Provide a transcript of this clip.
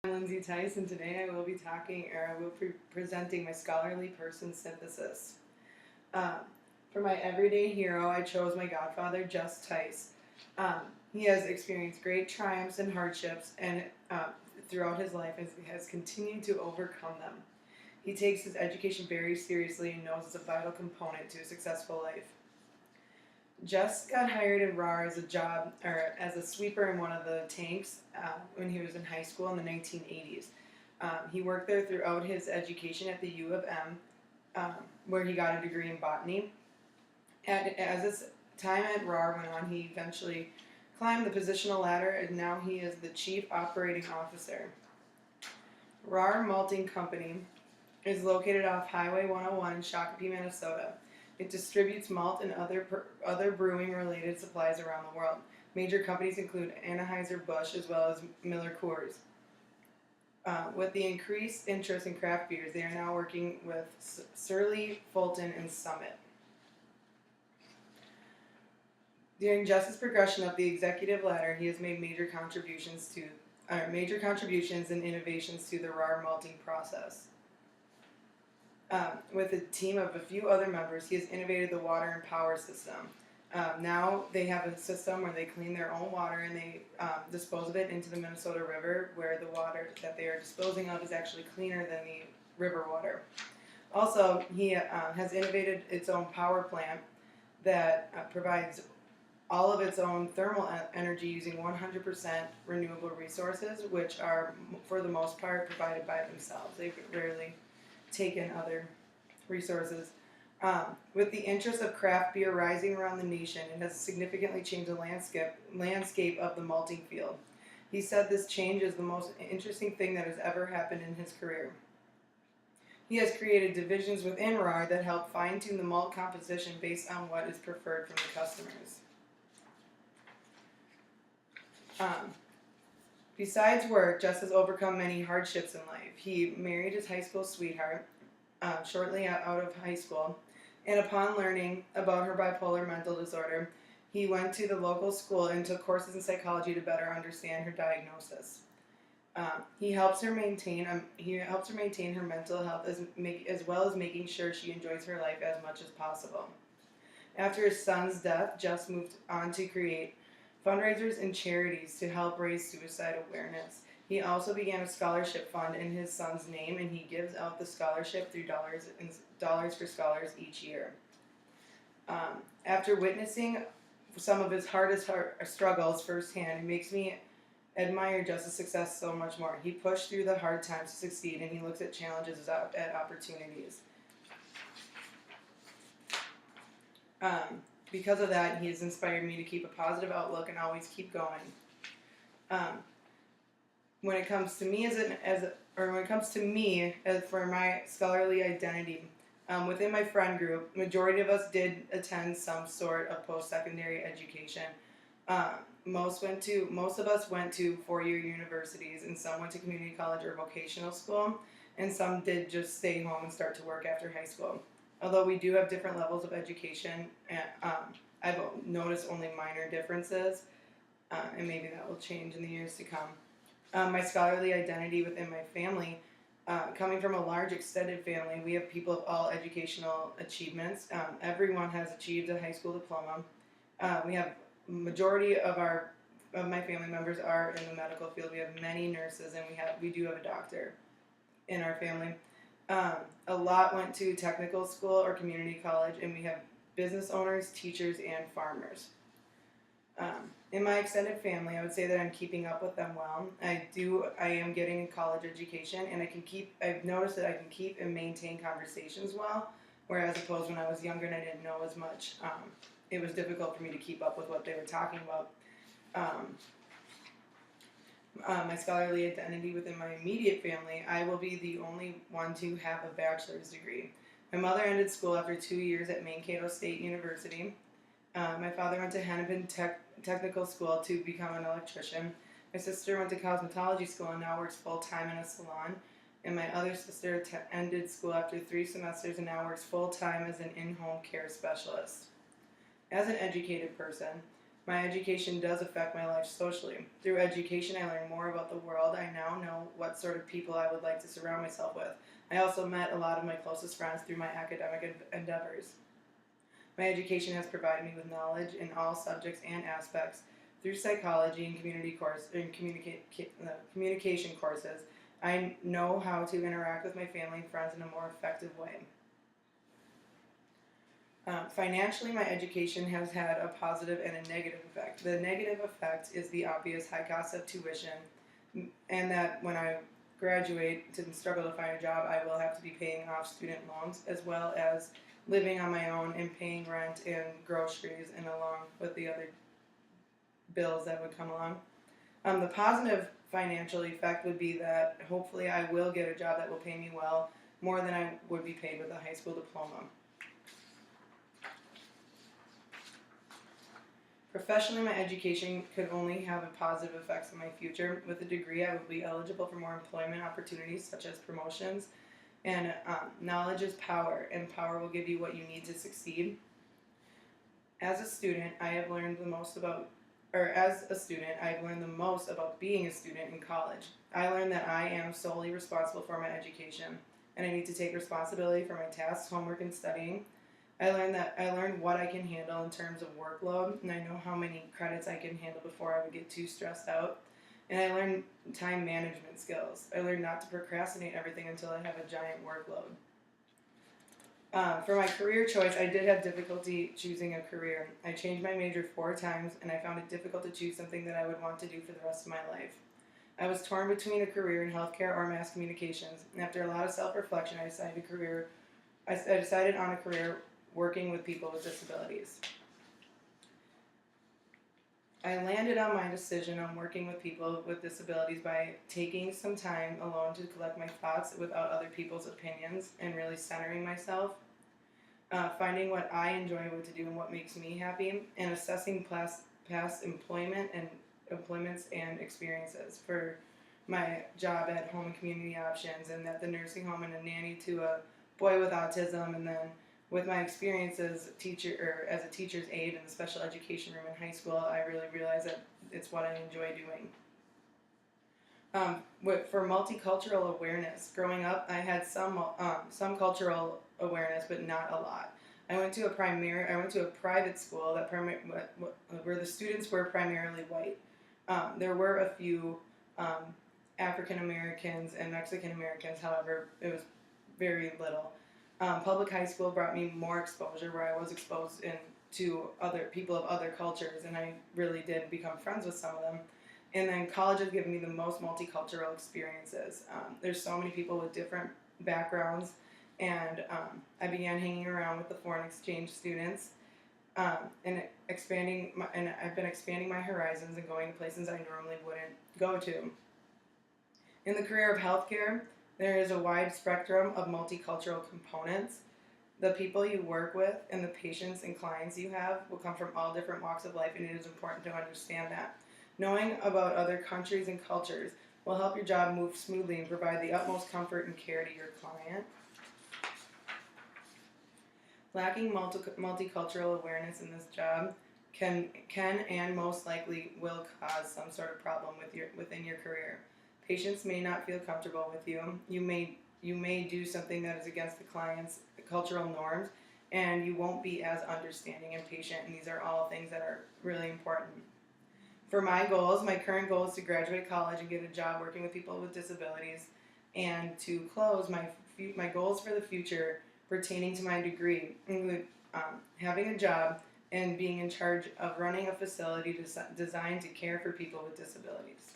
I'm Lindsay Tice, and today I will be presenting my scholarly person synthesis. Um, for my everyday hero, I chose my godfather, Just Tice. Um, he has experienced great triumphs and hardships, and throughout his life has continued to overcome them. He takes his education very seriously and knows it's a vital component to a successful life. Just got hired in RAR as a job or as a sweeper in one of the tanks when he was in high school in the 1980s. He worked there throughout his education at the U of M, where he got a degree in botany. As his time at RAR went on, he eventually climbed the positional ladder, and now he is the Chief Operating Officer. RAR Malting Company is located off Highway 101 in Shakopee, Minnesota. It distributes malt and other brewing-related supplies around the world. Major companies include Anheuser-Busch as well as Miller Coors. With the increased interest in craft beers, they are now working with Surly, Fulton, and Summit. During Just's progression up the executive ladder, he has made major contributions and innovations to the RAR malting process. With a team of a few other members, he has innovated the water and power system. Now they have a system where they clean their own water and they dispose of it into the Minnesota River, where the water that they are disposing of is actually cleaner than the river water. Also, he has innovated its own power plant that provides all of its own thermal energy using 100% renewable resources, which are, for the most part, provided by themselves. They rarely take in other resources. With the interest of craft beer rising around the nation, it has significantly changed the landscape of the malting field. He said this change is the most interesting thing that has ever happened in his career. He has created divisions within RAR that help fine-tune the malt composition based on what is preferred from the customers. Besides work, Just has overcome many hardships in life. He married his high school sweetheart shortly out of high school, and upon learning about her bipolar mental disorder, he went to the local school and took courses in psychology to better understand her diagnosis. He helps her maintain her mental health as well as making sure she enjoys her life as much as possible. After his son's death, Just moved on to create fundraisers and charities to help raise suicide awareness. He also began a scholarship fund in his son's name, and he gives out the scholarship through Dollars for Scholars each year. After witnessing some of his hardest struggles firsthand, it makes me admire Just's success so much more. He pushed through the hard times to succeed, and he looks at challenges as at opportunities. Because of that, he has inspired me to keep a positive outlook and always keep going. When it comes to me for my scholarly identity, within my friend group, majority of us did attend some sort of post-secondary education. Most of us went to four-year universities, and some went to community college or vocational school, and some did just stay home and start to work after high school. Although we do have different levels of education, I've noticed only minor differences, and maybe that will change in the years to come. My scholarly identity within my family, coming from a large extended family, we have people of all educational achievements. Everyone has achieved a high school diploma. We have majority of my family members are in the medical field. We have many nurses, and we do have a doctor in our family. A lot went to technical school or community college, and we have business owners, teachers, and farmers. In my extended family, I would say that I'm keeping up with them well. I am getting a college education, and I've noticed that I can keep and maintain conversations well, whereas opposed when I was younger and I didn't know as much, it was difficult for me to keep up with what they were talking about. My scholarly identity within my immediate family, I will be the only one to have a bachelor's degree. My mother ended school after 2 years at Mankato State University. My father went to Hennepin Technical School to become an electrician. My sister went to cosmetology school and now works full-time in a salon. And my other sister ended school after 3 semesters and now works full-time as an in-home care specialist. As an educated person, My education does affect my life socially. Through education, I learned more about the world. I now know what sort of people I would like to surround myself with. I also met a lot of my closest friends through my academic endeavors. My education has provided me with knowledge in all subjects and aspects. Through psychology and communication courses, I know how to interact with my family and friends in a more effective way. Financially, my education has had a positive and a negative effect. The negative effect is the obvious high cost of tuition, and that when I graduate and struggle to find a job, I will have to be paying off student loans as well as living on my own and paying rent and groceries and along with the other bills that would come along. The positive financial effect would be that hopefully I will get a job that will pay me well, more than I would be paid with a high school diploma. Professionally, my education could only have a positive effects on my future. With a degree, I would be eligible for more employment opportunities, such as promotions. And knowledge is power, and power will give you what you need to succeed. As a student, I have learned the most about, or as a student, I've learned the most about being a student in college. I learned that I am solely responsible for my education, and I need to take responsibility for my tasks, homework, and studying. I learned what I can handle in terms of workload, and I know how many credits I can handle before I would get too stressed out. And I learned time management skills. I learned not to procrastinate everything until I have a giant workload. For my career choice, I did have difficulty choosing a career. I changed my major 4 times, and I found it difficult to choose something that I would want to do for the rest of my life. I was torn between a career in healthcare or mass communications, and after a lot of self-reflection, I decided on a career working with people with disabilities. I landed on my decision on working with people with disabilities by taking some time alone to collect my thoughts without other people's opinions and really centering myself, finding what I enjoy what to do and what makes me happy, and assessing past employments and experiences for my job at Home and Community Options and at the nursing home and a nanny to a boy with autism, and then with my experience as a teacher's aide in the special education room in high school, I really realized that it's what I enjoy doing. For multicultural awareness, growing up, I had some cultural awareness, but not a lot. I went to a private school where the students were primarily white. There were a few African Americans and Mexican Americans, however, it was very little. Public high school brought me more exposure, where I was exposed to other people of other cultures, and I really did become friends with some of them. And then college has given me the most multicultural experiences. There's so many people with different backgrounds, and I began hanging around with the foreign exchange students, and I've been expanding my horizons and going to places I normally wouldn't go to. In the career of healthcare, there is a wide spectrum of multicultural components. The people you work with and the patients and clients you have will come from all different walks of life, and it is important to understand that. Knowing about other countries and cultures will help your job move smoothly and provide the utmost comfort and care to your client. Lacking multicultural awareness in this job can and most likely will cause some sort of problem within your career. Patients may not feel comfortable with you. You may do something that is against the client's cultural norms, and you won't be as understanding and patient, and these are all things that are really important. For my current goal is to graduate college and get a job working with people with disabilities, and to close, my goals for the future pertaining to my degree include having a job and being in charge of running a facility designed to care for people with disabilities.